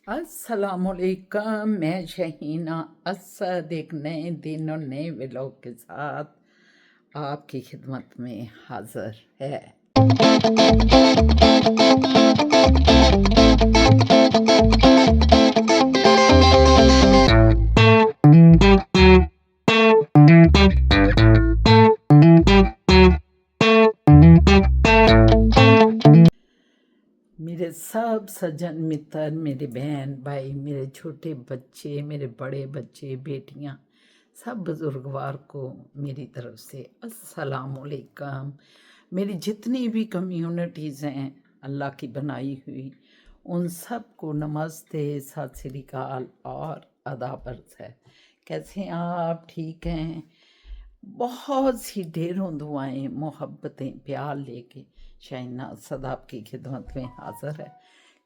अस्सलामुअलैकुम, मैं शहीना असद एक नए दिन और नए व्लॉग के साथ आपकी खिदमत में हाजिर है। मेरे सब सज्जन मित्र, मेरे बहन भाई, मेरे छोटे बच्चे, मेरे बड़े बच्चे, बेटियां, सब बुजुर्गवार को मेरी तरफ से अस्सलामुअलैकुम। मेरी जितनी भी कम्युनिटीज़ हैं अल्लाह की बनाई हुई, उन सब को नमस्ते, सत श्री अकाल और आदाब अर्ज़ है। कैसे हैं आप? ठीक हैं? बहुत सी ढेरों दुआएं, मोहब्बतें, प्यार लेके शाइना असद आपकी खिदमत में हाज़िर है।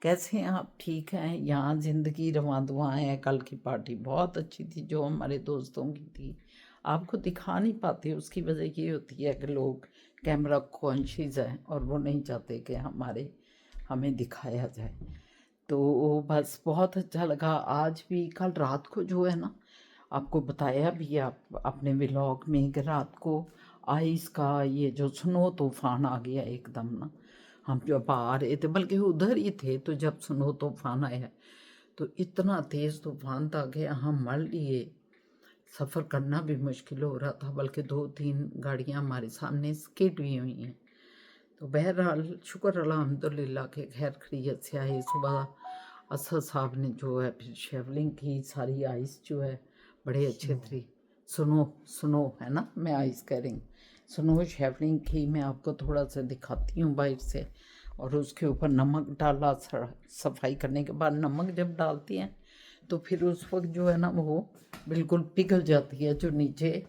कैसे हैं आप? ठीक हैं? यहाँ ज़िंदगी रवां दुआएं हैं। कल की पार्टी बहुत अच्छी थी जो हमारे दोस्तों की थी। आपको दिखा नहीं पाते, उसकी वजह ये होती है कि लोग कैमरा कॉन्शियस हैं और वो नहीं चाहते कि हमें दिखाया जाए। तो बस बहुत अच्छा लगा। आज भी कल रात को जो है ना, आपको बताया भी आप अपने व्लॉग में कि रात को आइस का ये जो स्नो तूफान आ गया एकदम ना। हम जब आ रहे थे, बल्कि उधर ही थे, तो जब स्नो तूफान आया तो इतना तेज़ तूफान था कि हम मर लिए, सफ़र करना भी मुश्किल हो रहा था। बल्कि 2-3 गाड़ियाँ हमारे सामने स्किड भी हुई हैं। तो बहरहाल शुक्र अल्हम्दुलिल्लाह के खैर खैरियत से आए। सुबह असद साहब ने जो है फिर शेवलिंग की, सारी आइस जो है बड़े अच्छे थी। सुनो है ना, मैं आइस कह रही हूँ, सुनो शेवलिंग की। मैं आपको थोड़ा सा दिखाती हूँ बाहर से। और उसके ऊपर नमक डाला, सफाई करने के बाद नमक जब डालती हैं तो फिर उस वक्त जो है ना वो बिल्कुल पिघल जाती है, जो नीचे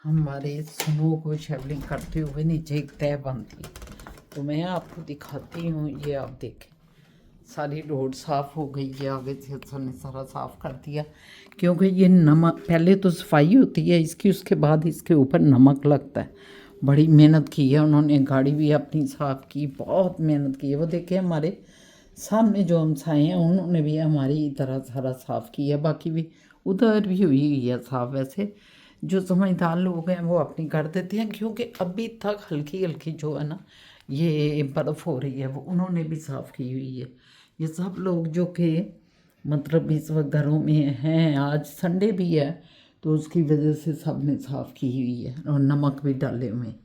हमारे स्नो को शेवलिंग करते हुए नीचे एक तह बनती है। तो मैं आपको दिखाती हूँ, ये आप देखें, सारी रोड साफ़ हो गई है। आगे से उसने सारा साफ़ कर दिया, क्योंकि ये नमक पहले तो सफाई होती है इसकी, उसके बाद इसके ऊपर नमक लगता है। बड़ी मेहनत की है उन्होंने, गाड़ी भी अपनी साफ़ की, बहुत मेहनत की है। वो देखे हमारे सामने जो हमसाए हैं उन्होंने भी हमारी तरह सारा साफ़ किया। बाकी भी उधर भी हुई है साफ़। वैसे जो समझदार लोग हैं वो अपनी कर देते हैं, क्योंकि अभी तक हल्की हल्की जो है ना ये बर्फ़ हो रही है, वो उन्होंने भी साफ़ की हुई है। ये सब लोग जो कि मतलब इस वक्त घरों में हैं, आज संडे भी है तो उसकी वजह से सब ने साफ़ की हुई है और नमक भी डाले हुए हैं।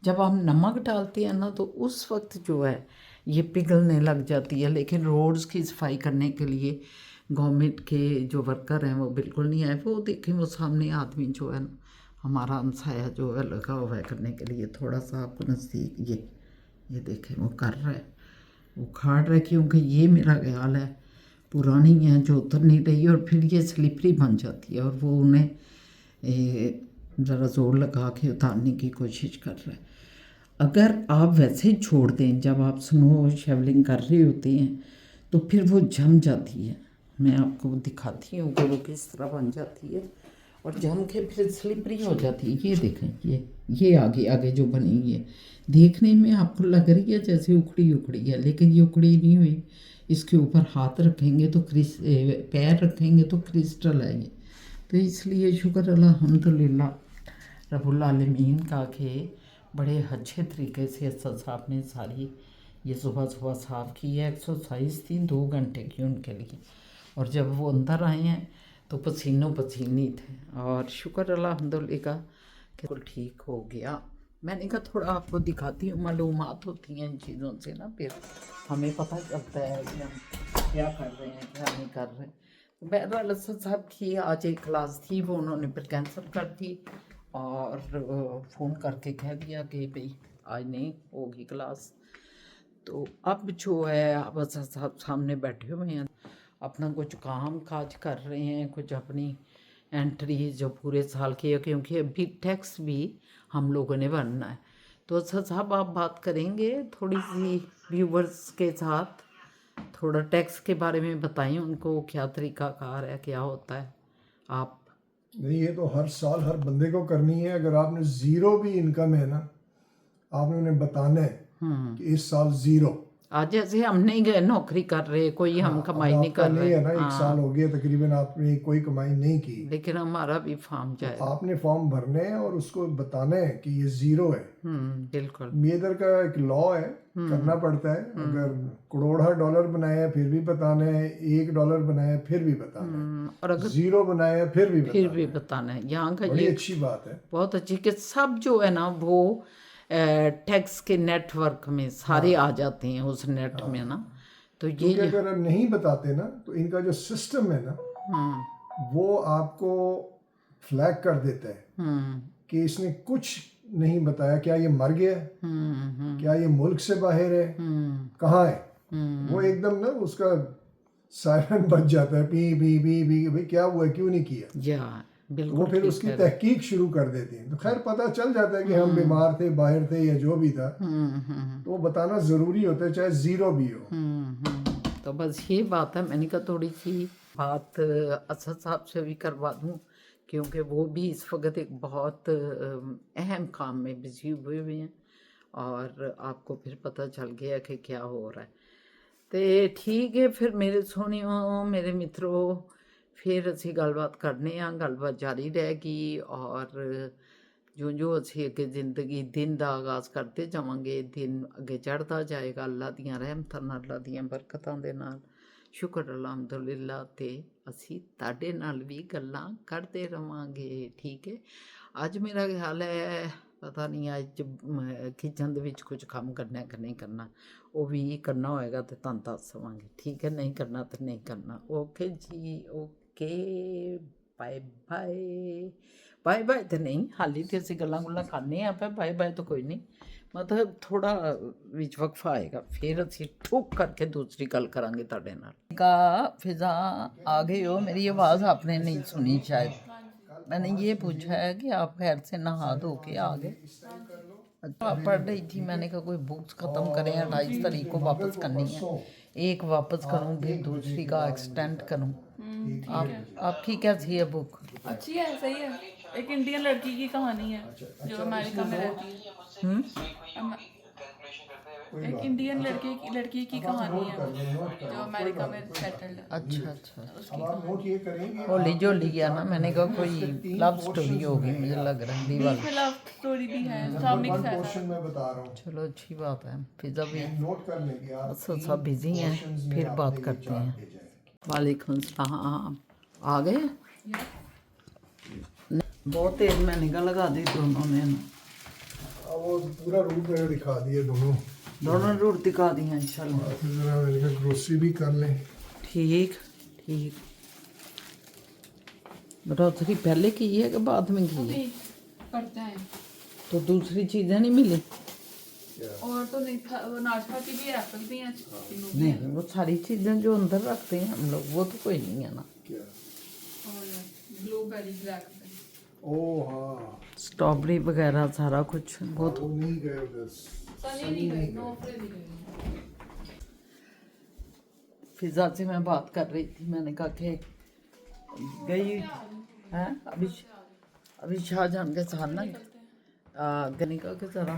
जब हम नमक डालते हैं ना तो उस वक्त जो है ये पिघलने लग जाती है। लेकिन रोड्स की सफाई करने के लिए गवर्नमेंट के जो वर्कर हैं वो बिल्कुल नहीं आए। वो देखें, वो सामने आदमी जो है ना, हमारा हमसाया जो है लगा हुआ है करने के लिए। थोड़ा सा आपको नज़दीक ये देखें, वो कर रहा है, वो उखाड़ रहा है, क्योंकि ये मेरा ख्याल है पुरानी है जो उतर नहीं रही और फिर ये स्लिपरी बन जाती है और वो उन्हें ज़रा ज़ोर लगा के उतारने की कोशिश कर रहा है। अगर आप वैसे ही छोड़ दें, जब आप स्नो शेवलिंग कर रहे होते हैं तो फिर वो जम जाती है। मैं आपको दिखाती हूँ कि वो किस तरह बन जाती है और जम के फिर स्लिपरी हो जाती है। ये देखें, ये आगे आगे जो बनी हुई है, देखने में आपको लग रही है जैसे उखड़ी उखड़ी है, लेकिन ये उखड़ी नहीं हुई। इसके ऊपर हाथ रखेंगे तो पैर रखेंगे तो क्रिस्टल है ये। तो इसलिए शुक्र अल्हम्दुलिल्लाह रब्बुल आलमीन का कि बड़े अच्छे तरीके से असद साहब ने सारी ये सुबह सुबह साफ़ की है। एक्सरसाइज थी 2 घंटे की उनके लिए, और जब वो अंदर आए हैं तो पसीनों पसीनी थे। और शुक्र अल्हम्दुलिल्लाह कि बिल्कुल ठीक हो गया। मैंने कहा थोड़ा आपको दिखाती हूँ, मालूमात होती हैं इन चीज़ों से ना, फिर हमें पता चलता है कि हम क्या कर रहे हैं क्या नहीं कर रहे। तो बहरहाल असद साहब की आज एक क्लास थी, वो उन्होंने फिर कैंसिल कर दी और फ़ोन करके कह दिया कि भाई आज नहीं होगी क्लास। तो अब जो है अब असद साहब सामने बैठे हुए हैं, अपना कुछ काम काज कर रहे हैं, कुछ अपनी एंट्री जो पूरे साल की है, क्योंकि अभी टैक्स भी हम लोगों ने भरना है। तो असद साहब आप बात करेंगे थोड़ी सी व्यूवर्स के साथ, थोड़ा टैक्स के बारे में बताएं उनको, क्या तरीकाकार है, क्या होता है। आप नहीं, ये तो हर साल हर बंदे को करनी है। अगर आपने ज़ीरो भी इनकम है ना, आपने उन्हें बताना है कि इस साल ज़ीरो। आज जैसे हम नहीं गए नौकरी कर रहे, कोई हम अब कमाई नहीं आपका कर नहीं रहे, है ना, 1 हाँ, साल हो गया तकरीबन आपने कोई कमाई नहीं की, लेकिन हमारा भी फार्म तो जाएगा। आपने फॉर्म भरने हैं और उसको बताना है कि ये जीरो है। बिल्कुल। मेदर का एक लॉ है, करना पड़ता है। अगर करोड़ा डॉलर बनाए हैं फिर भी बताना है, $1 बनाया है फिर भी बताना और है, अगर जीरो बनाया है फिर भी फिर बताना भी है। बताना है। यहाँ का बड़ी ये अच्छी बात है। बहुत अच्छी कि सब जो है ना वो टैक्स के नेटवर्क में सारे आ जाते हैं उस नेट में ना, तो ये क्योंकि अगर नहीं बताते ना तो इनका जो सिस्टम है ना वो आपको फ्लैग कर देता है कि इसने कुछ नहीं बताया, क्या ये मर गया है, क्या ये मुल्क से बाहर है, कहाँ है। वो एकदम ना उसका सायरन बज जाता है, पी पी पी पी, भाई क्या हुआ, क्यों नहीं किया। या तो वो बिल्कुल फिर ठीक उसकी कह रहे तहकीक शुरू कर देती हैं। तो खैर पता चल जाता है कि हम बीमार थे, बाहर थे या जो भी था, तो वो बताना ज़रूरी होता है चाहे ज़ीरो भी हो। तो बस ये बात है। मैंने कहा थोड़ी सी बात असद साहब से भी करवा दूँ, क्योंकि वो भी इस वक्त एक बहुत अहम काम में बिजी हुए हैं और आपको फिर पता चल गया कि क्या हो रहा है। तो ठीक है फिर मेरे सोनियो, मेरे मित्रों, फिर असी गलबात करने हाँ, गलबात जारी रहेगी और जो असी अगे जिंदगी दिन का आगाज़ करते जावांगे, दिन अगे चढ़ता जाएगा अल्लाह दियां रहमतां नाल, अल्लाह दियां बरकतां दे नाल। शुक्र अलहमदुलिल्लाह, ते असी ताडे नाल भी गल्लां करते रवांगे। ठीक है, अज मेरा ख्याल है पता नहीं अज किचन दे विच कुछ काम करना है कि नहीं करना, वो भी करना होएगा तो तुहानूं दस देवांगे। ठीक है, नहीं करना तो नहीं करना। ओके जी, okay, bye bye. Bye bye तो नहीं, हाली तो असीं गल्लां गुल्लां करने हैं, पर बाय बाय तो कोई नहीं, मतलब थोड़ा विच वक्फा आएगा, फिर असीं ठुक करके दूसरी गल करांगे तुहाडे नाल। का फिजा आ गए हो, मेरी आवाज़ आपने नहीं सुनी शायद। मैंने ये पूछा है कि आप खैर से नहा धो के आ गए। अच्छा, आप पढ़ रही थी, मैंने कहा कोई बुक्स ख़त्म करें, 28 तारीख को वापस करनी है, एक वापस करूं फिर दूसरी का एक्सटेंड करूं। आपकी कैसी है बुक? अच्छी है, सही है। एक इंडियन लड़की की कहानी है जो अमेरिका में रहती है। एक इंडियन लड़की की कहानी है जो अमेरिका में सेटल्ड है। अच्छा अच्छा, उसकी अब आप नोट ये करेंगे, होली जोली गया ना, मैंने कहा कोई लव स्टोरी होगी, मुझे लग रहा है बीच दीवार। में लव स्टोरी भी है, इस्लामिक है क्वेश्चन सारा। मैं बता रहा हूँ, चलो अच्छी बात है, फिजा भी नोट कर लेंगे आप। सब बिजी हैं, फिर बात करते हैं। वालेकुम सलाम। आ गए? बहुत तेज मैं निकल लगा दी दोनों ने ना। अब वो पूरा रूट मैंने दिखा दिया, दोनों रूट दिखा दी हैं इंशाल्लाह। फिर जरा मैंने कहा ग्रोसरी भी कर लें। ठीक ठीक। ग्रोसरी पहले की है कि बाद में की है? करते हैं तो दूसरी चीज़ें नहीं मिली? और तो नहीं था, वो नाशपाती भी है, एप्पल भी है, नहीं, वो सारी चीज़ें जो अंदर रखते हैं हम लोग वो तो कोई नहीं है ना। क्या? और ब्लूबेरी, ब्लैकबेरी। ओ हाँ, स्ट्रॉबेरी वगैरह सारा कुछ वो तो। वो नहीं गए उधर। सनी नहीं गई, नौफरे नहीं गई। फिजा से मैं बात कर रही थी, मैंने कहा कि गई है अभी शाहजहान के साथ ना गनिका के जरा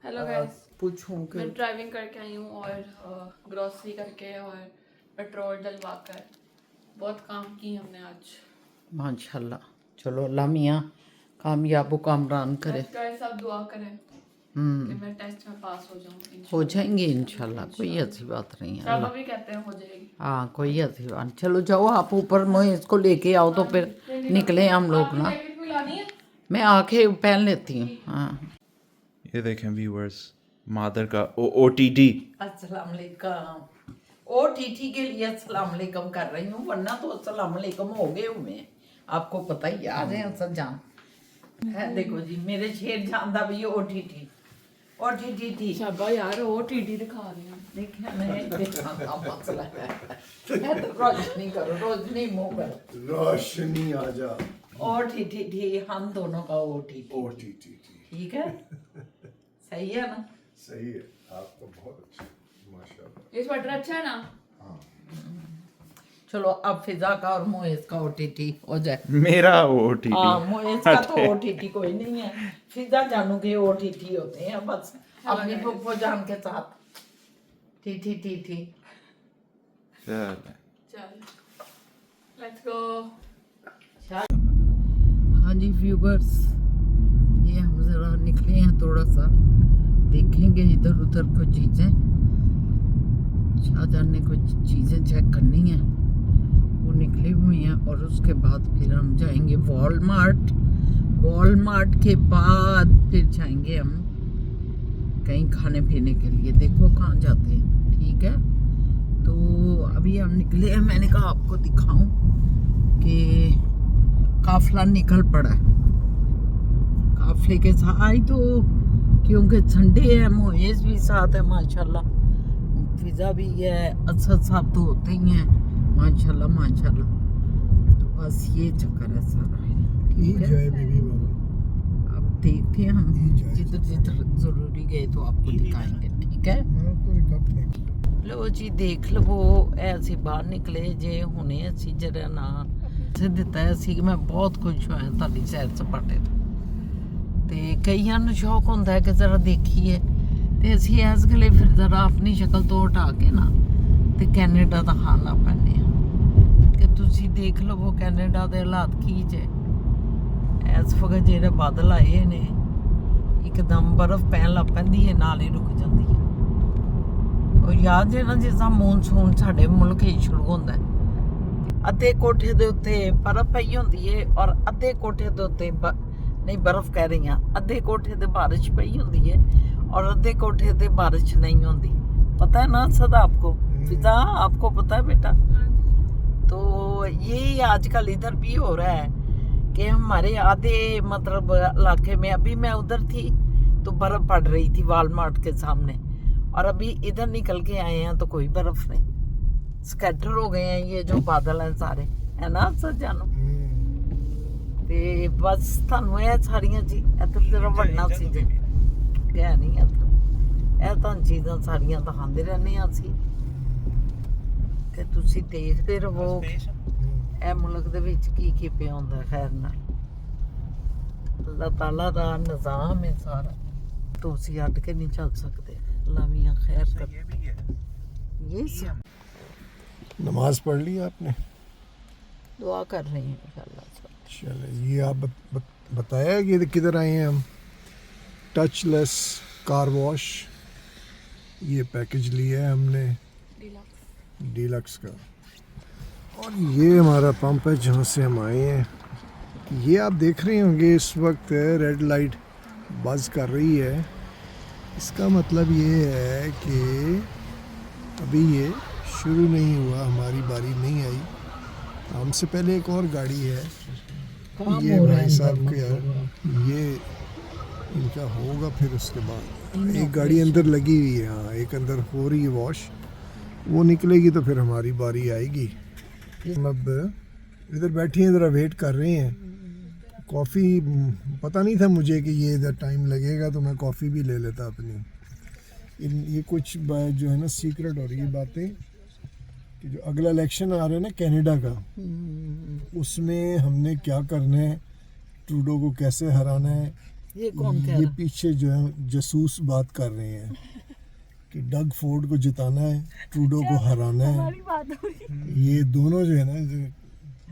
हेलो गाइस, पूछूं कि मैं ड्राइविंग करके आई हूँ और ग्रोसरी करके और पेट्रोल डलवा कर बहुत काम की हमने आज। माशाल्लाह, चलो अल्लाह मियाँ कामयाब कामरान करे। गाइस सब दुआ करें कि मैं टेस्ट में पास हो जाऊँ। हो जाएंगे इंशाल्लाह, कोई ऐसी बात नहीं है। चलो भी कहते हैं हो जाएगी। हाँ, कोई ऐसी बात। चलो जाओ आप ऊपर, मैं इसको लेके आओ तो फिर निकले हम लोग ना। जैकेट भी लानी है? मैं आके पहन लेती हूँ। हाँ, ये देखें व्यूअर्स, मादर का OTT। अस्सलाम वालेकुम। OTT के लिए अस्सलाम वालेकुम कर रही हूँ, वरना तो अस्सलाम वालेकुम हो गए हुए हैं, आपको पता ही आ रहे हैं सज्जान है। देखो जी, मेरे शेर जान दा भी OTT शाबा यार, वो टीटी दिखा रही हैं। देखिए मैं देखा मसला है। मैं तो रोशनी करो, रोशनी मुँह करो। रोशनी आ जा। OTT हम दोनों का OTT। OTT ठीक है, सही है ना? सही है, आपका बहुत अच्छा, माशाल्लाह। ये स्वेटर अच्छा है ना? चलो अब फिजा का और मोइस का OTT हो जाए। मेरा OTT। हाँ, मोइस का तो OTT कोई नहीं है, फिजा जानू के OTT होते हैं बस, अपनी फुफ्फो जान के साथ। ठी चल चल लेट्स गो। हाँ जी व्यूवर्स, ये हम ज़रा निकले हैं, थोड़ा सा देखेंगे इधर उधर कुछ चीज़ें। शाहजहां ने कुछ चीज़ें चेक करनी है, वो निकले हुए हैं, और उसके बाद फिर हम जाएंगे वॉलमार्ट। वॉलमार्ट के बाद फिर जाएंगे हम कहीं खाने पीने के लिए। देखो कहाँ जाते हैं, ठीक है। तो अभी हम निकले हैं, मैंने कहा आपको दिखाऊं कि काफिला निकल पड़ा है। काफिले के साथ आई तो, क्योंकि संडे है, मोएज भी साथ है माशाल्लाह, फिजा भी है, असद साहब तो होते ही हैं माशाल्लाह माशाल्लाह। तो बस ये चक्कर है सारा, ठीक है। जय बेबी बाबा, अब देखते हैं हम, जिधर जिधर जरूरी गए तो आपको दिखाएंगे, ठीक है। लो जी देख लवो, ऐसे बाहर निकले जे हुने असी जरा ना से दिता है सी। मैं बहुत खुश होया ताड़ी सैर सपाटे ते कईयां ਨੂੰ ਸ਼ੌਕ ਹੁੰਦਾ ਹੈ ਕਿ ਜ਼ਰਾ ਦੇਖੀਏ, ਤੇ ਅਸੀਂ ਇਸ ਗਲੇ ਫਿਰ ਜ਼ਰਾ ਆਪਣੀ ਸ਼ਕਲ ਤੋਂ ਹਟਾ ਕੇ ਨਾ ਤੇ ਕੈਨੇਡਾ ਦਾ ਹਾਲ ਆ ਪੈਂਦੇ ਆ ਕਿ ਤੁਸੀਂ ਦੇਖ ਲਵੋ ਕੈਨੇਡਾ ਦੇ ਹਾਲਾਤ ਕੀ ਜੇ। ਇਸ ਵਕਤ ਜਿਹੜੇ ਬਾਦਲ ਆਏ ਨੇ, ਇੱਕਦਮ ਬਰਫ਼ ਪੈਣ ਲੱਗ ਪੈਂਦੀ ਹੈ, ਨਾਲ ਹੀ ਰੁਕ ਜਾਂਦੀ ਹੈ। ਉਹ ਯਾਦ ਜੇ ਨਾ ਜਿਸ ਤਰ੍ਹਾਂ ਮੌਨਸੂਨ ਸਾਡੇ ਮੁਲਕ ਹੀ ਸ਼ੁਰੂ ਹੁੰਦਾ ਹੈ, ਅੱਧੇ ਕੋਠੇ ਦੇ ਉੱਤੇ ਬਰਫ਼ ਪਈ ਹੁੰਦੀ ਹੈ, ਔਰ ਅੱਧੇ ਕੋਠੇ ਦੇ ਉੱਤੇ नहीं बर्फ कह रही हैं, अद्धे कोठे ते बारिश पई होंदी है और अद्धे कोठे ते बारिश नहीं होंदी। पता है ना सदा आपको, फिजा आपको पता है बेटा। तो यही आजकल इधर भी हो रहा है कि हमारे आधे मतलब इलाके में, अभी मैं उधर थी तो बर्फ पड़ रही थी वॉलमार्ट के सामने, और अभी इधर निकल के आए हैं तो कोई बर्फ नहीं, स्कैटर हो गए हैं ये जो बादल हैं सारे, है ना सर जानो। ਤੇ ਬਸ ਤੁਹਾਨੂੰ ਇਹ ਸਾਰੀਆਂ ਇੱਧਰ ਜਿਹੜਾ ਵੜਨਾ ਸੀ ਜੇ ਕਹਿ ਨਹੀਂ ਇਹ ਤਾਂ ਚੀਜ਼ਾਂ ਸਾਰੀਆਂ ਦਿਖਾਉਂਦੇ ਰਹਿੰਦੇ ਹਾਂ ਅਸੀਂ, ਕਿ ਤੁਸੀਂ ਦੇਖਦੇ ਰਹੋ ਇਹ ਮੁਲਕ ਦੇ ਵਿੱਚ ਕੀ ਕੀ ਪਿਆ ਹੁੰਦਾ। ਖੈਰ ਨਾਲ ਅੱਲਾਹ ਤਾਲਾ ਦਾ ਨਿਜ਼ਾਮ ਹੈ ਸਾਰਾ, ਤੁਸੀਂ ਅੱਡ ਕੇ ਨਹੀਂ ਚੱਲ ਸਕਦੇ। ਅੱਲਾਹ ਮੀਆਂ ਖੈਰ ਕਰ। ये सब नमाज पढ़ ली आपने? दुआ कर रही हैं इंशाल्लाह। चलो ये आप बताया कि किधर आए हैं हम। टचलेस कार वॉश, ये पैकेज लिया है हमने डीलक्स का, और ये हमारा पंप है जहाँ से हम आए हैं। ये आप देख रहे होंगे इस वक्त रेड लाइट बज़ कर रही है। इसका मतलब ये है कि अभी ये शुरू नहीं हुआ, हमारी बारी नहीं आई। हमसे पहले एक और गाड़ी है, ये भाई साहब के ये इनका होगा, फिर उसके बाद एक गाड़ी अंदर लगी हुई है। हाँ, एक अंदर हो रही है वॉश, वो निकलेगी तो फिर हमारी बारी आएगी। हम अब इधर बैठे हैं, ज़रा वेट कर रहे हैं। कॉफ़ी पता नहीं था मुझे कि ये इधर टाइम लगेगा, तो मैं कॉफ़ी भी ले लेता अपनी। ये कुछ जो है ना सीक्रेट हो रही है बातें, कि जो अगला इलेक्शन आ रहा है ना कनाडा का, उसमें हमने क्या करना है, ट्रूडो को कैसे हराना है। ये कौन कह ये रहा? पीछे जो है जसूस बात कर रहे हैं कि डग फोर्ड को जिताना है, ट्रूडो को हराना है। ये दोनों जो है ना जो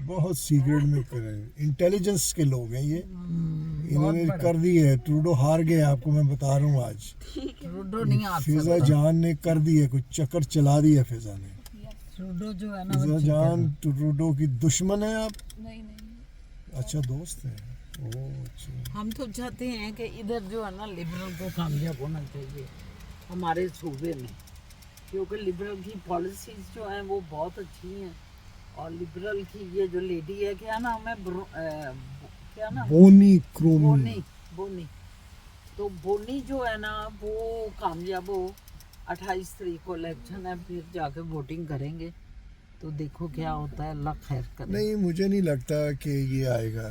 बहुत सीक्रेट में कर रहे हैं, इंटेलिजेंस के लोग हैं ये। इन्होंने कर दी है, ट्रूडो हार गया, आपको मैं बता रहा हूँ आज। ट्रूडो नहीं आ फिजा जान ने कर दी है, कुछ चक्कर चला दी है फिजा ने। ट्रूडो जो है ना फिजा जान ट्रूडो की दुश्मन है आप? नहीं अच्छा दोस्त है। ओह अच्छा। हम तो चाहते हैं कि इधर जो है ना लिबरल को कामयाब होना चाहिए हमारे सूबे में, क्योंकि लिबरल की पॉलिसीज जो हैं वो बहुत अच्छी हैं, और लिबरल की ये जो लेडी है, क्या नाम है, क्या नाम, बोनी क्रोमी। बोनी बोनी। तो बोनी जो है ना वो कामयाब हो, 28 तारीख को इलेक्शन है, फिर जाके वोटिंग करेंगे, तो देखो क्या होता है, अल्लाह खैर करे। नहीं मुझे नहीं लगता कि ये आएगा।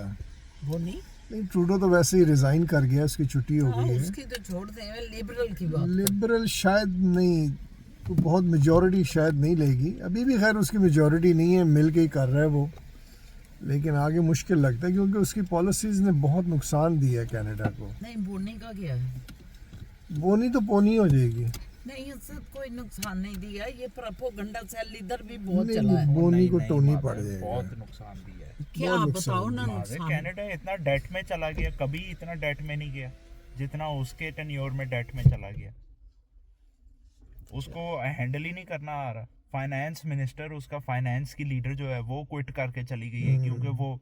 बोनी नहीं, ट्रूडो तो वैसे ही रिजाइन कर गया, उसकी छुट्टी हो गई है। उसकी तो छोड़ दें, लिबरल की बात लिबरल शायद नहीं, तो बहुत मेजॉरिटी शायद नहीं लेगी। अभी भी खैर उसकी मेजॉरिटी नहीं है, मिल के ही कर रहा है वो, लेकिन आगे मुश्किल लगता है क्योंकि उसकी पॉलिसीज ने बहुत नुकसान दिया है कनाडा को। नहीं, बोनी का क्या है? बोनी तो पोनी हो जाएगी। नहीं, इससे कोई नुकसान नहीं दिया, ये प्रोपेगेंडा सेल इधर भी बहुत नहीं, चला है। बोनी को टोनी पड़ जाएगा। बहुत नुकसान दिया है। क्या बहुत बताओ ना अरे नुकसान। कनाडा इतना डेट में चला गया, कभी इतना डेट में नहीं गया जितना उसके टेन्योर में डेट में चला गया। उसको हैंडल ही नहीं करना आ रहा। फाइनेंस मिनिस्टर, उसका फाइनेंस की लीडर जो है वो क्विट करके चली गई है, क्योंकि वो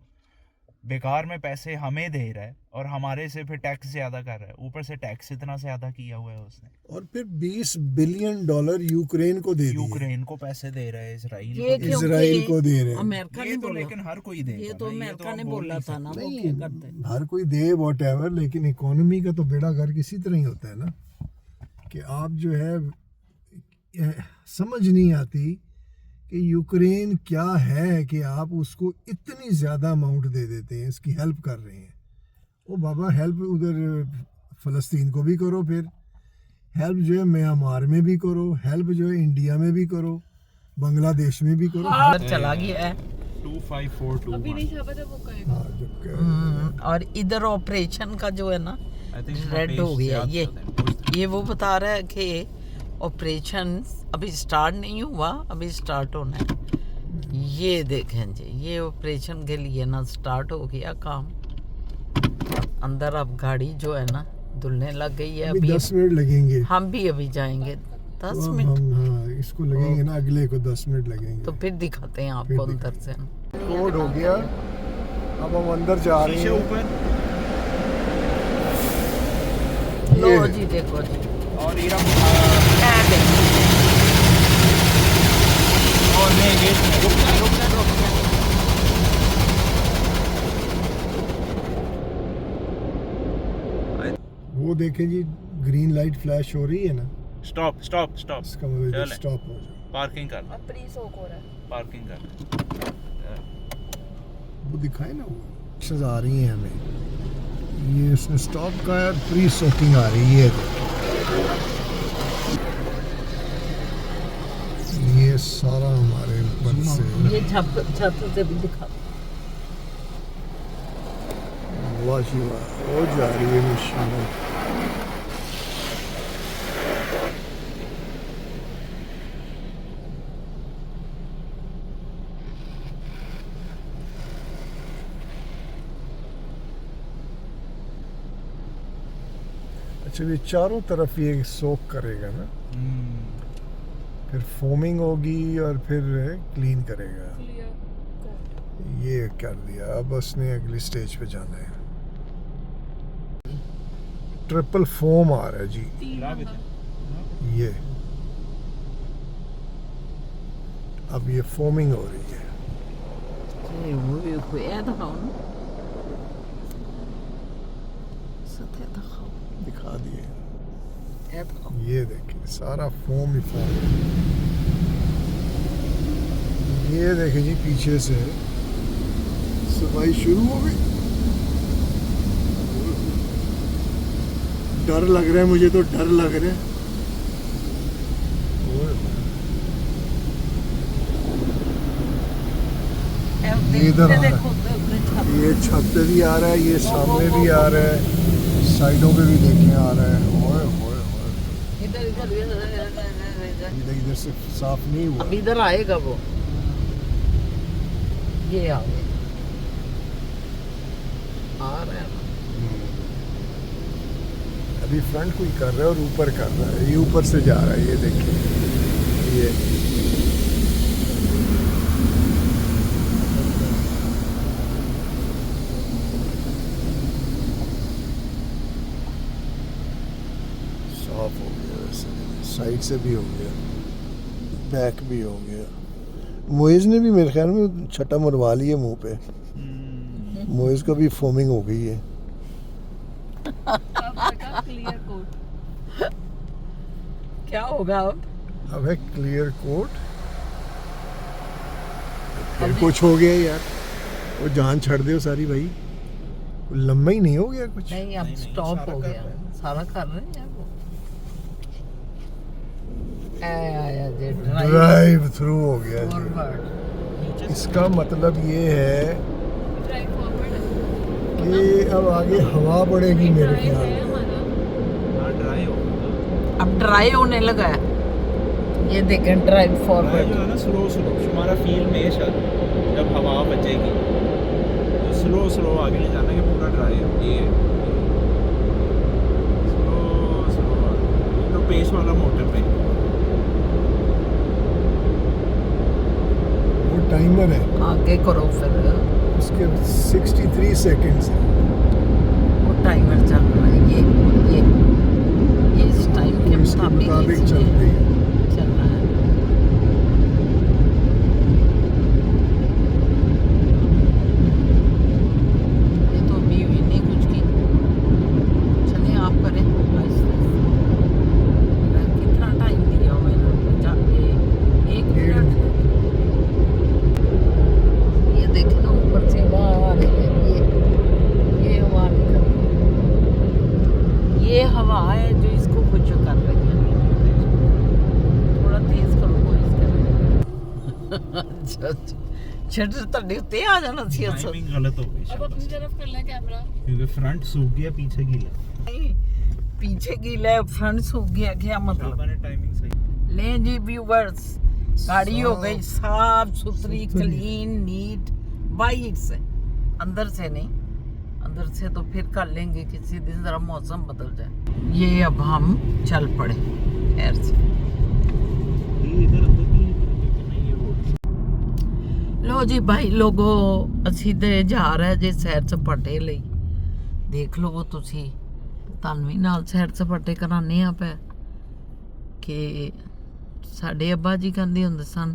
बेकार में पैसे हमें दे रहा है और हमारे से फिर टैक्स ज्यादा कर रहा है। ऊपर से टैक्स इतना ज्यादा किया हुआ है उसने। और फिर $20 बिलियन यूक्रेन को दे दिए। यूक्रेन को पैसे दे रहा है, इसराइल ये को। क्योंकि इजराइल को दे रहे हैं। अमेरिका ये ने तो बोला, लेकिन हर कोई देगा ये तो ना, अमेरिका तो ने हम बोल बोला नहीं था ना, वो नहीं, क्या करते हैं। हर कोई दे वॉट एवर, लेकिन इकोनॉमी का तो बेड़ा गर्क इसी तरह ही होता है ना, कि आप जो है समझ नहीं आती कि यूक्रेन क्या है कि आप उसको इतनी ज़्यादा अमाउंट दे देते हैं, इसकी हेल्प कर रहे हैं। ओ बाबा, हेल्प उधर फ़लस्तीन को भी करो, फिर हेल्प जो है म्यांमार में भी करो, हेल्प जो है इंडिया में भी करो, बांग्लादेश में भी करो। इधर चला गया है। 2542 अभी नहीं छापा था वो कहेगा। हाँ, जब कह- और इधर ऑपरेशन का जो है ना रेड हो गया। ये वो बता रहा है कि ऑपरेशन अभी स्टार्ट नहीं हुआ, अभी स्टार्ट होना है। ये देखें जी, ये ऑपरेशन के लिए ना स्टार्ट हो गया काम। अंदर अब गाड़ी जो है ना धुलने लग गई है। अभी अभी 10 मिनट लगेंगे। हम भी अभी जाएंगे 10 तो अब मिनट, हम, हाँ, इसको लगेंगे ना, अगले को 10 मिनट लगेंगे। तो फिर दिखाते हैं आपको फिर अंदर से। कोड हो गया, अब हम अंदर जा रहे शीशे हैं। ऊपर लो जी, देखो जी, और ये क्या देखो। और मैं गेट में रुक जा, रुक जा, रुक जा। वो देखें जी, ग्रीन लाइट फ्लैश हो रही है ना, स्टॉप स्टॉप स्टॉप, इसका मतलब चले। स्टॉप हो जाए। पार्किंग कर, अब प्री सोक हो रहा है। पार्किंग कर। वो दिखाए ना, वो एक्शंस आ रही हैं हमें। ये उसने स्टॉप का है, प्री सोकिंग आ रही है। ये सारा हमारे ऊपर से ये छत से भी दिखा। वाह जी वाह, हो जा रही है मशीन। अच्छा, ये चारों तरफ ये सोक करेगा ना, फिर फोमिंग होगी और फिर क्लीन करेगा। Clear coat. ये कर दिया, अब उसने अगली स्टेज पे जाना है। ट्रिपल फोम आ रहा है जी, 3 नंबर। ये अब ये फोमिंग हो रही है। वो ये दिखाओ ना, सतह दिखाओ, दिखा दिए, ये दिखाओ। ये देखिए सारा फोम ही फोम। ये देखिए जी, पीछे से सफाई शुरू हो गई। डर लग रहा है मुझे, तो डर लग रहा है। ये इधर आ रहा है, देखो, छत। ये छत पे भी आ रहा है, ये सामने भी आ रहा है, साइडों पे भी देखें आ रहा है। ओए ओए ओए, इधर इधर इधर इधर से साफ नहीं हुआ। अब इधर आएगा वो, ये आ गया, आ रहा है ना। अभी फ्रंट को ही कर रहा है और ऊपर कर रहा है, ये ऊपर से जा रहा है। ये देखिए, ये साफ हो गया, वैसे साइड से भी हो गया, बैक भी हो गया। मोइज ने भी मेरे ख्याल में छटा मरवा लिया मुंह पे। मोइज का भी फोमिंग हो गई है। Clear coat. क्या होगा अब? अब है क्लियर कोट। फिर कुछ हो गया यार, वो जान छड़ दो सारी भाई, लंबा ही नहीं हो गया कुछ। नहीं, अब स्टॉप हो गया, सारा कर रहे हैं वो। आया जी, ड्राइव थ्रू हो गया जी। फॉरवर्ड। इसका मतलब ये है ड्राइव फॉरवर्ड है। कि अब आगे हवा बढ़ेगी मेरे ड्राइव ख्याल है में। हमारा। हाँ ड्राई होगा। अब ड्राई होने लगा है, ये देखें ड्राइव जो फॉरवर्ड। है ना स्लो स्लो हमारा फील में है शायद जब हवा बचेगी तो स्लो स्लो आगे ले जाना कि पूरा ड्राई हो। ये स्लो स्लो ये तो पेस वाला मोटर पे वो टाइमर है, आगे करो फिर, उसके 63 सेकंड्स है। वो टाइमर चल रहा है, ये इस टाइम के इसके मुताबिक चल इसमें रही है। चल रहा है। ये तो अभी हुई नहीं कुछ की, चलिए आप करें आहिस्ते आहिस्ते। कितना टाइम दिया हुआ है ना, एक मिनट। ये देखिए ना ऊपर से हवा आ रही है, ये हवा निकल रही है। ये हवा है जो इसको कुछ कर रही है। थोड़ा तेज करो वॉइस कर। शटर ਤੁਹਾਡੇ ਉੱਤੇ ਆ ਜਾਣਾ ਸੀ ਅਸਲ। टाइमिंग गलत हो गई अब शायद अपनी तरफ कर ले कैमरा। क्योंकि फ्रंट सूख गया पीछे गीला। पीछे गीला है, फ्रंट सूख गया, क्या मतलब? शाबाश ने टाइमिंग सही। ले जी व्यूवर्स, गाड़ी हो गई साफ सुथरी, क्लीन, नीट, वाइट से, अंदर से नहीं। अंदर से तो फिर कर लेंगे किसी दिन, जरा मौसम बदल जाए। ये अब हम चल पड़े खैर से। ये इधर अंदर नहीं ये वो ਲੋ ਜੀ ਭਾਈ ਲੋਗੋ, ਅਸੀਂ ਤੇ ਜਾ ਰਹੇ ਜੇ ਸੈਰ ਸਪਾਟੇ ਲਈ। ਦੇਖ ਲਵੋ ਤੁਸੀਂ, ਤੁਹਾਨੂੰ ਵੀ ਨਾਲ ਸੈਰ ਸਪਾਟੇ ਕਰਾਉਂਦੇ ਆ ਪੈ ਕਿ ਸਾਡੇ ਅੱਬਾ ਜੀ ਕਹਿੰਦੇ ਹੁੰਦੇ ਸਨ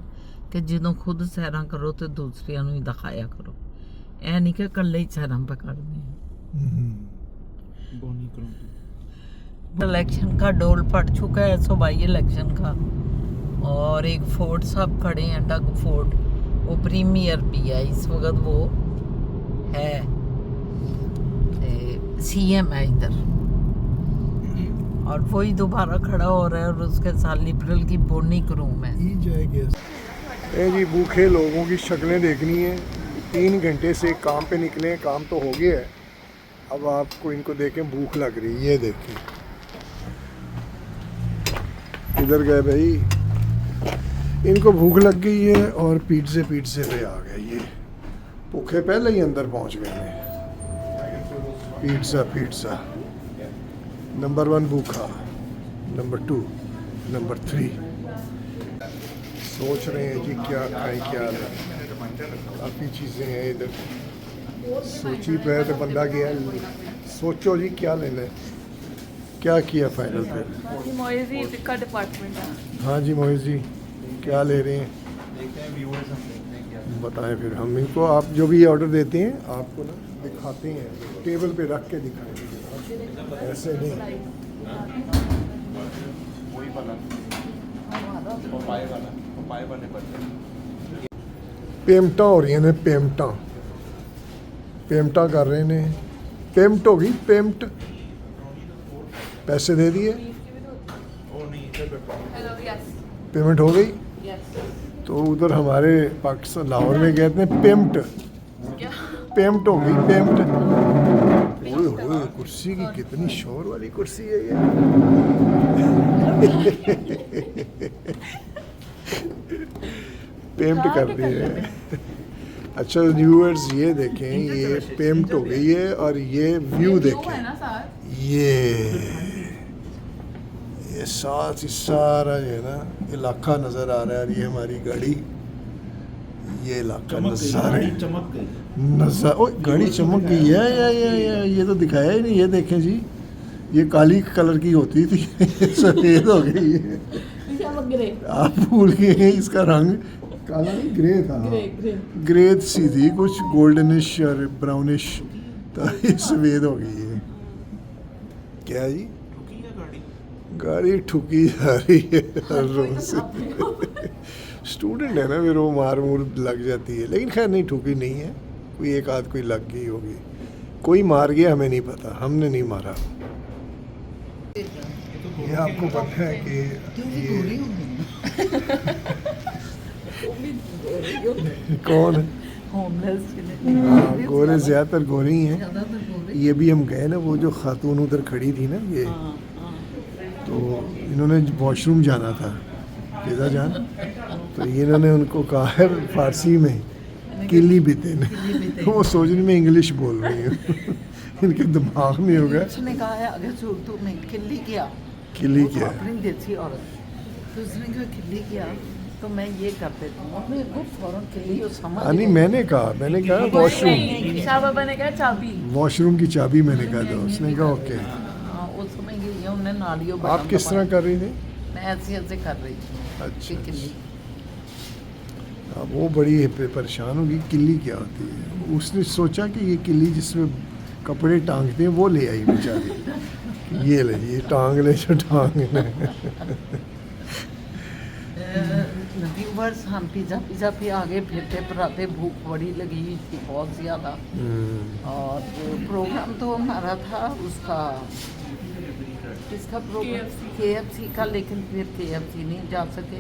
ਕਿ ਜਦੋਂ ਖੁਦ ਸੈਰਾਂ ਕਰੋ ਤੇ ਦੂਸਰਿਆਂ ਨੂੰ ਹੀ ਦਿਖਾਇਆ ਕਰੋ। ਇਹ ਨਹੀਂ ਕਿ ਇਕੱਲੇ ਹੀ ਸੈਰਾਂ ਪਾ ਕਰਨੇ। बोनी करो। इलेक्शन का डोल पड़ चुका है सूबाई इलेक्शन का, और एक फोर्ट साहब खड़े हैं, डग फोर्ट, वो प्रीमियर भी है इस वक्त, वो है सीएम है इधर, और वही दोबारा खड़ा हो रहा है, और उसके साथ लिबरल की बोनी क्रूम है। ये जी भूखे लोगों की शक्लें देखनी है। 3 घंटे से काम पे निकले, काम तो हो गया है, अब आपको इनको देखें, भूख लग रही है। ये देखें इधर गए भाई, इनको भूख लग गई है और पीठ से पे आ गए। ये भूखे पहले ही अंदर पहुंच गए हैं। पिज्ज़ा नंबर 1 भूखा, नंबर 2, नंबर 3। सोच रहे हैं जी क्या खाएं क्या लें, काफ़ी चीज़ें हैं इधर। सोची पे तो बंदा गया, सोचो जी क्या लेना है। क्या किया फाइनल पे? मोइजी टिक्का डिपार्टमेंट है। हाँ जी मोहित जी, क्या ले रहे हैं देखते हैं व्यूअर्स हम देखते हैं क्या। बताएं फिर हम इनको। आप जो भी ऑर्डर देते हैं आपको ना दिखाते हैं, टेबल पे रख के दिखाएंगे जनाब, ऐसे नहीं। वही वाला पपाए वाले बर्गर। पेमटा हो रही ने, पेमटा कर रहे ने। पेमट हो गई, पेमट। पैसे दे दिए, ओ नहीं इधर पे हेलो यस पेमेंट हो गई। यस। तो उधर हमारे पाकिस्तान लाहौर में कहते हैं पेमट, क्या? पेमट हो गई, पेमट। ओए होए, कुर्सी की कितनी शोर वाली कुर्सी है ये। पेमट कर दी है। अच्छा व्यूअर्स ये देखें, ये पेमट हो गई है, और ये व्यू देखें, है ना साथ। ये साथ ही सारा जो है ना इलाका नज़र आ रहा है। और ये हमारी गाड़ी, ये इलाका नज़ारे चमक गई। नज़र, ओ गाड़ी चमक गई है। या ये तो दिखाया ही नहीं। ये देखें जी, ये काली कलर की होती थी, सफ़ेद हो गई है। आप भूल गए हैं, इसका रंग काला नहीं, ग्रे था। ग्रे सी थी, कुछ गोल्डनिश और ब्राउनिश, तो ये सफ़ेद हो गई है। क्या जी? रुकी है गाड़ी। गाड़ी ठुकी जा रही है हर रोज से। स्टूडेंट है ना, फिर वो मार मूर लग जाती है, लेकिन खैर नहीं, ठुकी नहीं है। कोई एक आध कोई लग गई होगी, कोई मार गया हमें नहीं पता, हमने नहीं मारा। ये आपको पता है कि ये कौन है? हाँ, गोरे ज़्यादातर गोरे ही हैं। ये भी हम गए ना, वो जो खातून उधर खड़ी थी ना, ये तो इन्होंने वॉशरूम जाना था फिजा जान, तो इन्होंने उनको कहा है फारसी में किली बीते ने, वो सोचने में इंग्लिश बोल रही है इनके दिमाग में हो गया उसने कहा है अगर उर्दू में किल्ली किया, किली वो तो क्या अपनी देसी औरत, तो उसने कहा किल्ली किया तो मैं ये कर देती हूँ, और मेरे को फौरन किल्ली और समझ नहीं, मैंने कहा वॉशरूम, शाह बाबा ने कहा चाबी। वॉशरूम की चाबी मैंने कहा था, उसने कहा ओके। हाँ, उस समय गई है उन्हें नालियों आप किस तरह कर रही थी? मैं ऐसे ऐसे कर रही थी अच्छा, कि किल्ली। अब वो बड़ी परेशान होगी किल्ली क्या होती है। उसने सोचा कि ये किल्ली जिसमें कपड़े टांगते हैं वो ले आई बेचारी, ये ले ये टांग ले जो टांग ले। व्यूवर्स हम पिज़्ज़ा पे आगे फिरते फराते, भूख बड़ी लगी हुई थी बहुत ज़्यादा, और प्रोग्राम तो हमारा था उसका किसका प्रोग्राम, KFC का, लेकिन फिर KFC नहीं जा सके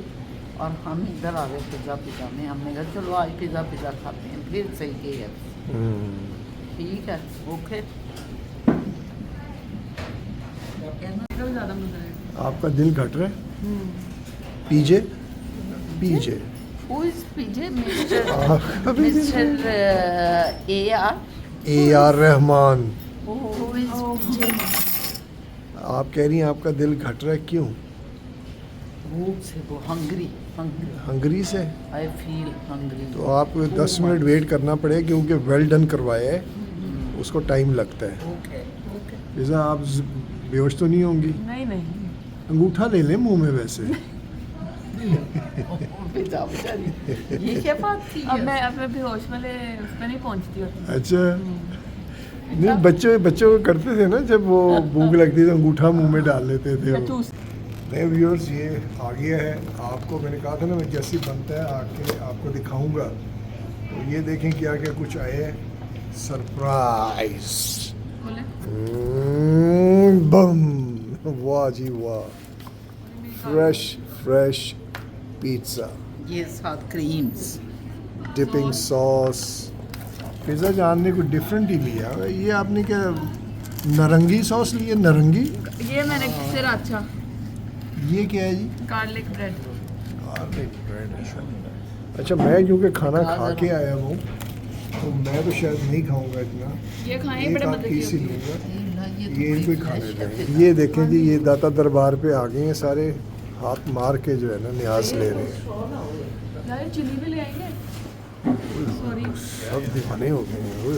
और हम इधर आ गए पिज़्ज़ा में। हमने कहा चलो आज पिज़्ज़ा खाते हैं, फिर सही KFC। ठीक है, ओके। ज़्यादा मजा आएगा। आपका दिल घट रहा है? पीजे पीजे Who is PJ? Mr. आपका भी दिल- Mr. AR? AR Rahman. Who is PJ? आप कह रही हैं आपका दिल घट रहा है, क्यों? भूख से, वो हंग्री हंगरी से? I feel hungry. तो आपको 10 मिनट वेट करना पड़ेगा क्योंकि वेल डन करवाया है, उसको टाइम लगता है। Okay okay. जैसा आप बेहोश तो नहीं होंगी? नहीं नहीं, अंगूठा ले लें मुंह में वैसे। पिज़्ज़ा बेचारी, ये क्या बात थी? अब मैं अपने बेहोश वाले उस पर नहीं पहुंचती होती। अच्छा, नहीं बच्चों को करते थे ना, जब वो भूख लगती थी अंगूठा मुंह में डाल लेते थे वो। नए व्यूअर्स, ये आ गया है, आपको मैंने कहा था ना मैं जैसे बनता है आके आपको दिखाऊंगा। तो ये देखें क्या क्या कुछ आए हैं, सरप्राइज। बम, वाह जी वाह, फ्रेश पिज्ज़ा, ये साथ क्रीम्स, डिपिंग सॉस। पिज़्ज़ा जान ने कुछ डिफरेंट ही लिया। ये आपने क्या नारंगी सॉस ली है? नारंगी, ये मैंने सिर अच्छा ये क्या है जी? Garlic bread. Garlic bread. अच्छा, मैं क्योंकि खाना खा के आया हूँ तो मैं तो शायद नहीं खाऊंगा इतना, ये खाएं, एक बड़े आध मजे पीस ही की होती है। लूँगा। तो ये इनको ही खाने दें। ये देखें जी, ये दाता दरबार पे आ गए हैं सारे, हाथ मार के जो है ना न्याज ले रहे हैं। यार चिली भी ले आएंगे। सॉरी, सब दीवाने हो गए हैं। ओए,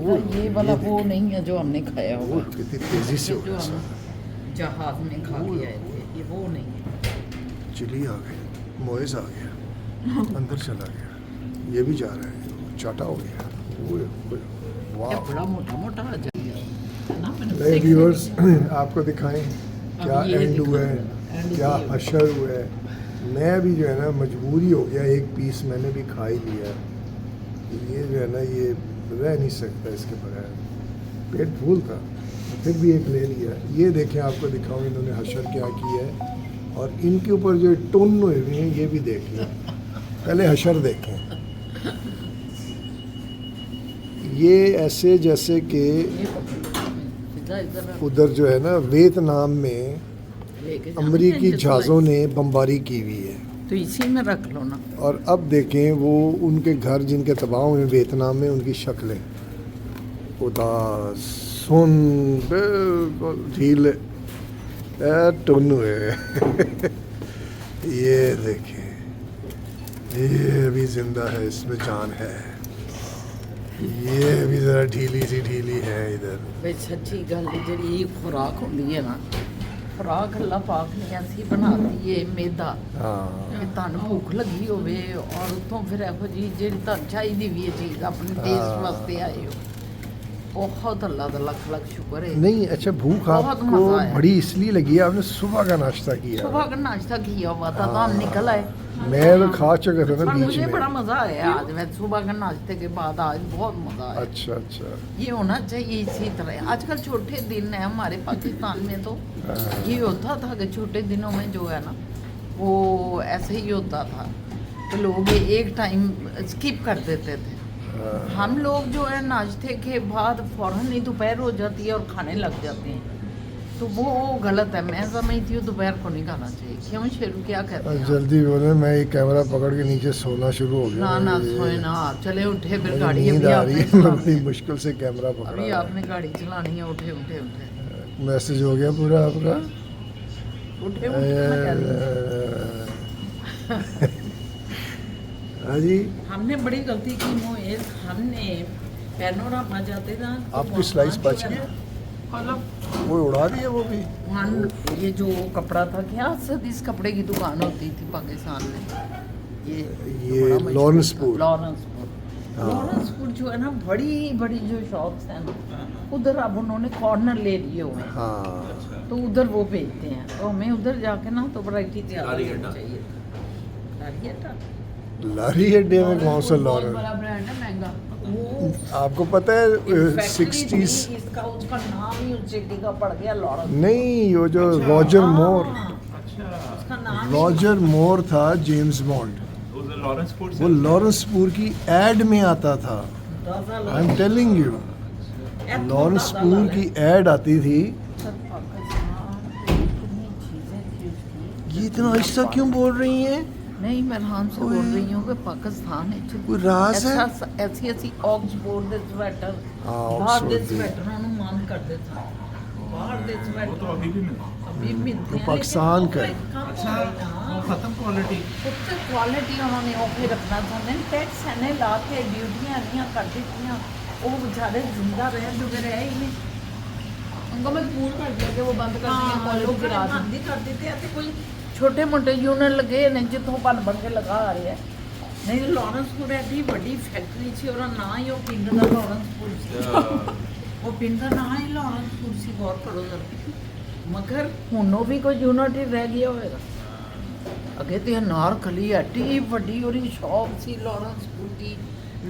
ओए, ये वाला वो नहीं है जो हमने खाया ओए, हुआ, कितनी तेजी से हो जो गया हम सारा। जहाज में खा के आए थे, ये वो नहीं है। चिली आ गए, मोइज आ गया, अंदर चला गया, ये भी जा रहा है, चाटा हो गया। ओए, ओए, ये वाह। बड़ा मोटा मोटा आ जाएगा है ना। मैंने नए व्यूअर्स आपको दिखाएं क्या ये एंड हुआ है, एंड क्या ये। हशर हुआ है। मैं भी जो है ना मजबूरी हो गया, एक पीस मैंने भी खा ही लिया। ये जो है ना ये रह नहीं सकता इसके बगैर, पेट फूल था, फिर भी एक ले लिया। ये देखें, आपको दिखाऊं इन्होंने हशर क्या किया है, और इनके ऊपर जो टुन हुए हुए हैं ये भी देख लें। पहले हशर देखें, ये ऐसे जैसे कि पिज़्ज़ा इधर उधर जो है ना वियतनाम में लेके जाओ। अमरीकी जहाज़ों ने बमबारी की हुई है। तो इसी में रख लो ना। और अब देखें वो उनके घर जिनके तबाह हुए वियतनाम में, उनकी शक्लें उदास, सुन, बिल्कुल ढीले, टुन हुए। ये देखें, ये भी जिंदा है, इसमें जान है। ये भी ज़रा ढीली है इधर। भाई सच्ची गल जी खुराक होंगी है ना, खुराक अल्लाह पाक ने ऐसी बनाती है मैदा हाँ, कि तुहानू भुख लगी होवे और उतों फिर एहो जी ਜਿਹੜੀ ਤੁਹਾਨੂੰ ਚਾਹੀਦੀ ਵੀ ਇਹ ਚੀਜ਼ ਆਪਣੇ ਟੇਸਟ ਵਾਸਤੇ आए हो। बहुत अल्लाह का लख लख शुक्र है। नहीं अच्छा, भूख बहुत आपको मज़ा आया। बड़ी इसलिए लगी है, आपने सुबह का नाश्ता किया। सुबह का नाश्ता किया हुआ था तो हम निकल आए। मैं तो खा चुका था ना पर बीच मुझे में। बड़ा मज़ा आया आज, मैं सुबह के नाश्ते के बाद आज बहुत मज़ा आया। अच्छा अच्छा, ये होना चाहिए इसी तरह। आजकल छोटे दिन है हमारे पाकिस्तान में, तो ये होता था कि छोटे दिनों में जो है ना वो ऐसे ही होता था कि लोग एक टाइम स्किप कर देते थे। हम लोग जो है नाश्ते के बाद फ़ौरन ही दोपहर हो जाती है और खाने लग जाते हैं। तो वो गलत है। मैं समझती हूँ दोपहर को नहीं खाना चाहिए। क्यों शेरू क्या कहते हैं? जल्दी बोले, मैं ये कैमरा पकड़ के नीचे सोना शुरू हो गया। ना ना सोए ना, चले उठे फिर मुझे गाड़ी नींद अभी आ रही है, आपने मैं बड़ी मुश्किल से कैमरा अभी पकड़ा। आपने गाड़ी चलानी है। उठे उठे उठे मैसेज हो गया पूरा आपका। उठे उठे मैं कह रही हाँ जी, हूँ। हमने बड़ी गलती की मोएज, हमने पैनोरामा जाते ना तो आपकी वहाँ स्लाइस जो बच है गई? ना, मतलब वो उड़ा दिया वो भी। वहाँ ये जो कपड़ा था, क्या सदीस कपड़े की दुकान होती थी पाकिस्तान में, ये बड़ा मशहूर लॉरेंसपुर। था, लॉरेंसपुर जो है ना, बड़ी बड़ी जो शॉप्स हैं ना, उधर अब उन्होंने कॉर्नर ले लिए हुए हैं, हाँ, तो उधर वो बेचते हैं। तो हमें उधर जाके ना तो वैरायटी ज़्यादा चाहिए। लारी अड्डा लारी अड्डे में कौन सा बहुत लॉरेंस? बड़ा ब्रांड है, महंगा। वो आपको पता है फैक्ट्री 60s? थी, इसका उसका नाम ही उस सिटी का पड़ गया लॉरेंस। नहीं, वो जो रॉजर मोर, उसका नाम ही रॉजर मोर था जेम्स बॉन्ड, लॉरेंसपुर वो लॉरेंसपुर की एड में आता था। दादा आई एम टेलिंग यू, लॉरेंसपुर की एड आती थी। ये इतना आहिस्ता क्यों बोल रही हैं? नहीं, मैं आराम से बोल रही हूँ कि पाकिस्तान कोई राज है? ऐसी ऐसी ऑक्सफोर्ड ਦੇ ਸਵੈਟਰ हाँ, ਬਾਹਰ ਦੇ ऑक्सफोर्ड के। ਸਵੈਟਰਾਂ ਨੂੰ ਮੰਨ ਕਰਦੇ था। ਬਾਹਰ ਦੇ ਸਵੈਟਰ अभी भी मिलता अभी मिलते हैं, पाकिस्तान लेकिन का वो एक काम हो गई ना, खत्म क्वालिटी। उत्ते क्वालिटी उन्होंने ओके रखना चाहते हैं। टैक्स है ला के ड्यूटियां नहीं कर दी, वो बेचारे जिंदा रह जुगे रहे ही नहीं। उनको मजबूर कर दिया कि वो बंद कर दिया, हाँ, क्वालिटी लोगों ने गिरा दी। बंद ही कर देते हैं। कोई छोटे मोटे यूनिट लगे ने जितों बन बन के लगा आ रहे हैं। नहीं, लॉरेंसपुर एडी बड़ी फैक्ट्री थी और ना ही वो पिंड का लॉरेंसपुर सी, वो पिंड का ना ही लॉरेंसपुर सी, गौर करो जरा। मगर हुनों भी कोई यूनिट ही रह गया होएगा। अगे तो अनारकली एडी बड़ी और शॉप सी लॉरेंसपुर की,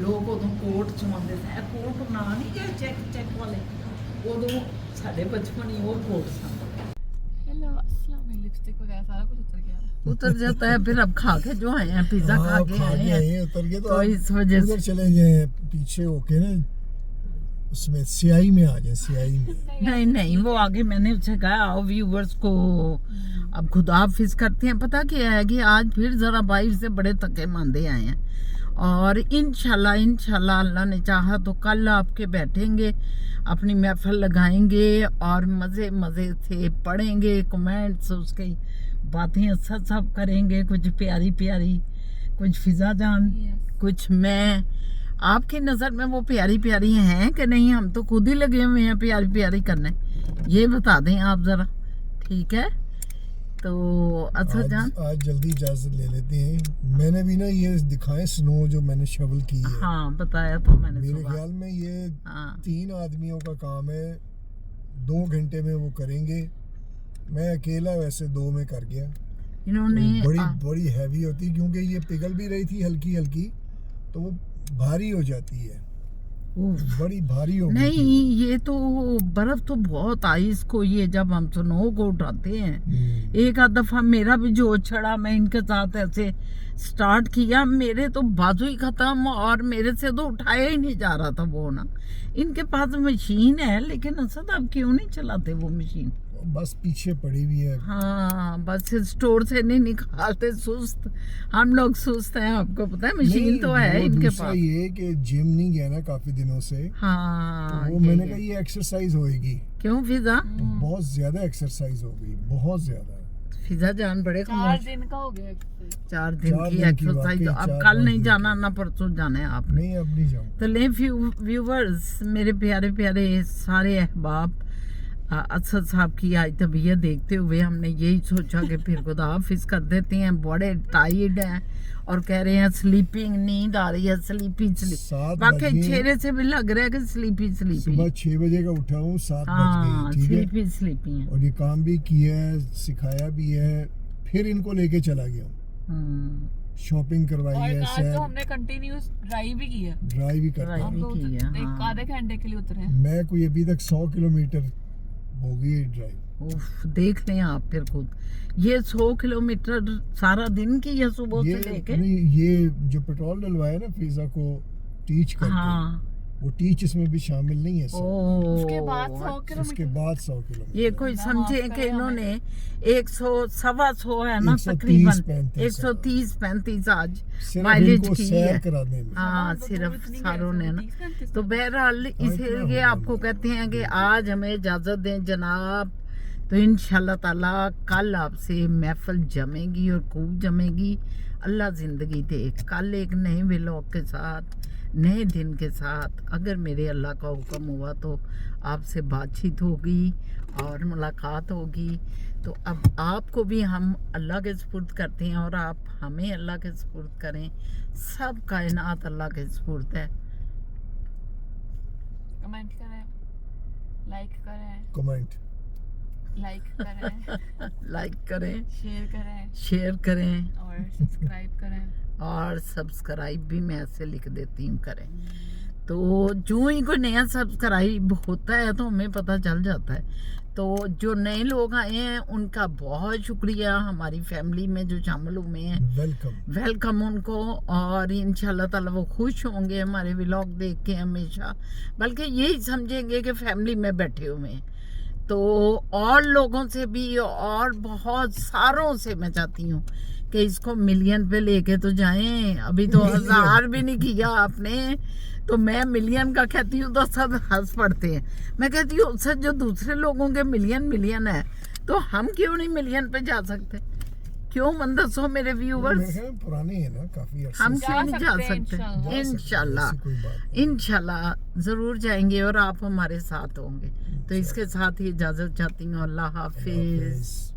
लोग उदों कोट चुमाते थे। कोट ना नहीं गए चेक चेक वाले, उदों साढ़े बचपन ही वो कोट सन। हेलो, अस्सलाम वालेकुम। लिपस्टिक वगैरह सारा कुछ उतर गया। उतर जाता है। फिर अब खा के जो आए हैं, पिज्जा खा के आए हैं, उतर गए तो इस वजह से उधर चले गए पीछे होके ना, उसमें सियाई में आ जाए, सियाई में। नहीं नहीं, वो आगे मैंने उससे कहा आओ व्यूवर्स को अब खुदा हाफिज करते हैं। पता क्या है कि आज फिर जरा बाइफ से बड़े थके मांदे आए हैं, और इंशाल्लाह अल्लाह ने चाहा तो कल आपके बैठेंगे, अपनी महफिल लगाएंगे और मज़े मज़े से पढ़ेंगे कमेंट्स, उसकी बातें सब करेंगे, कुछ प्यारी प्यारी, कुछ फिजा जान, कुछ मैं। आपकी नज़र में वो प्यारी प्यारी हैं कि नहीं? हम तो खुद ही लगे हुए हैं प्यारी प्यारी करने, ये बता दें आप ज़रा, ठीक है? तो अच्छा जान, आज जल्दी इजाजत ले लेते हैं। मैंने भी ना ये दिखाए स्नो जो मैंने शवल की है। हाँ बताया था मैंने मेरे सुबह। ख्याल में ये हाँ 3 आदमियों का काम है, 2 घंटे में वो करेंगे। मैं अकेला वैसे 2 में कर गया। इन्होंने बड़ी हैवी होती, क्योंकि ये पिघल भी रही थी हल्की हल्की, तो वो भारी हो जाती है, बड़ी भारी हो गई नहीं, थी। ये तो बर्फ तो बहुत आई इसको, ये जब हम स्नो को उठाते हैं। एक आध दफा मेरा भी जोश चढ़ा, मैं इनके साथ ऐसे स्टार्ट किया, मेरे तो बाजू ही खत्म और मेरे से तो उठाया ही नहीं जा रहा था वो ना। इनके पास मशीन है, लेकिन असद आप क्यों नहीं चलाते वो मशीन? बस पीछे पड़ी हुई है। हाँ, बस स्टोर से नहीं निकालते, सुस्त हम लोग सुस्त हैं, आपको पता है। मशीन नहीं, तो है वो इनके दूसरा पास। ये कि जिम नहीं गया ना काफी दिनों से, हाँ तो वो मैंने कहा ये एक्सरसाइज होएगी। क्यों फिजा? बहुत ज्यादा एक्सरसाइज हो गई, बहुत ज्यादा। फिजा जान बड़े 4 खामोश। दिन का हो गया। 4 दिन चार की दिन की एक्सरसाइज। वाकई, अब 4-5 कल नहीं दिन जाना की। ना परसों जाना है आपने। नहीं, अब नहीं जाऊँ। तो ले व्यूवर्स, मेरे प्यारे प्यारे सारे अहबाब, असद साहब की आज तबीयत देखते हुए हमने यही सोचा कि फिर खुदा हाफिज कर देते हैं। बड़े टाइड हैं और कह रहे हैं स्लीपिंग, नींद आ रही है, स्लीपी 7 वाकई बजे चेहरे से भी लग रहा है कि स्लीपी सुबह 6 बजे का उठा हूँ, 7 हाँ, बज गई, ठीक है। स्लीपी है। और ये काम भी किया है, सिखाया भी है, फिर इनको लेके चला गया हूँ, हम्म, शॉपिंग करवाई और है, आज तो सैर हमने कंटिन्यूस ड्राइव भी किया। ड्राइव भी करता ड्राइव हूँ। भी हम तो की है, एक हाँ। आधे घंटे के लिए उतरे हैं। मैं कोई अभी तक 100 किलोमीटर हो गई है ड्राइव। उफ, देख लें आप फिर खुद। ये 100 किलोमीटर सारा दिन की या सुबह ये से लेके? नहीं, ये जो पेट्रोल डलवाया ना फिजा को टीच करके, हाँ वो टीच इसमें भी शामिल नहीं है। उसके बाद 100 उसके किलोमीटर बाद 100 किलोमीटर। ये कोई समझे कि इन्होंने 100-125 है ना 130, तकरीबन 35 130-35 आज सिर्फ माइलेज इनको की सैर है। कराने में। हाँ सिर्फ सारों ने ना। तो बहरहाल इसीलिए आपको कहते हैं कि आज हमें इजाज़त दें जनाब, तो इंशाल्लाह ताला कल आपसे महफिल जमेगी और खूब जमेगी। अल्लाह ज़िंदगी दे, कल एक नए व्लॉग के साथ, नए दिन के साथ अगर मेरे अल्लाह का हुक्म हुआ तो आपसे बातचीत होगी और मुलाकात होगी। तो अब आपको भी हम अल्लाह के सुपुर्द करते हैं और आप हमें अल्लाह के सुपुर्द करें। सब कायनात अल्लाह के सुपुर्द है। कमेंट करें, लाइक करें, कमेंट लाइक करें, लाइक करें, शेयर करें और सब्सक्राइब करें। और सब्सक्राइब भी मैं ऐसे लिख देती हूँ करें। तो जो ही कोई नया सब्सक्राइब होता है तो हमें पता चल जाता है। तो जो नए लोग आए हैं उनका बहुत शुक्रिया, हमारी फैमिली में जो शामिल हुए हैं वेलकम उनको। और इंशाल्लाह ताला वो खुश होंगे हमारे व्लॉग देख के हमेशा, बल्कि यही समझेंगे कि फैमिली में बैठे हुए हैं। तो और लोगों से भी और बहुत सारों से मैं चाहती हूँ कि इसको मिलियन पे लेके तो जाएं। अभी तो 1000 भी नहीं किया आपने, तो मैं मिलियन का कहती हूँ तो सब हंस पड़ते हैं। मैं कहती हूँ सर जो दूसरे लोगों के मिलियन है तो हम क्यों नहीं मिलियन पे जा सकते? क्यों मंदस हो मेरे व्यूवर्स? पुराने हैं ना काफी अरसे हम से। क्यों नहीं जा सकते? इंशाल्लाह इंशाल्लाह जरूर जाएंगे और आप हमारे साथ होंगे। तो इसके साथ ही इजाजत चाहती हूँ। अल्लाह हाफिज।